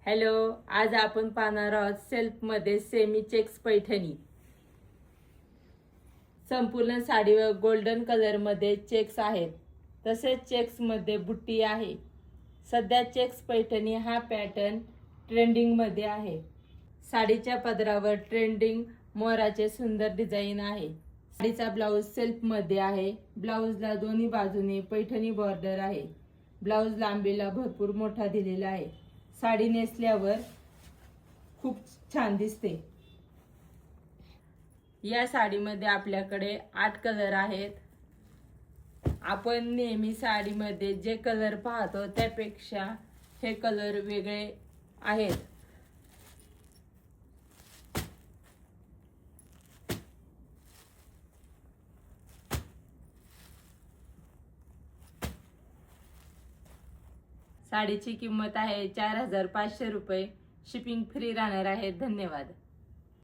Hello, आज आपण पाहणार आहोत सेल्फमध्ये सेमी चेक्स पैठणी। संपूर्ण साडीवर गोल्डन कलरमध्ये चेक्स आहेत, तसेच चेक्समध्ये बुट्टी आहे। सध्या चेक्स पैठणी हा पॅटर्न ट्रेंडिंगमध्ये आहे। साडीच्या पदरावर ट्रेंडिंग मोराचे सुंदर डिझाइन आहे। साडीचा ब्लाउज सेल्फमध्ये आहे। ब्लाउजला दोन्ही बाजूने पैठणी बॉर्डर आहे। ब्लाउज लांबीला भरपूर मोठा दिलेला आहे। साडी नेसल्यावर खूप छान दिसते। या साडीमध्ये आपल्याकडे 8 कलर आहेत। आपण नेहमी साडीमध्ये जे कलर पाहतो त्यापेक्षा हे कलर वेगळे आहेत। साडीची किंमत आहे 4500 रुपये। शिपिंग फ्री राहणार आहे। धन्यवाद।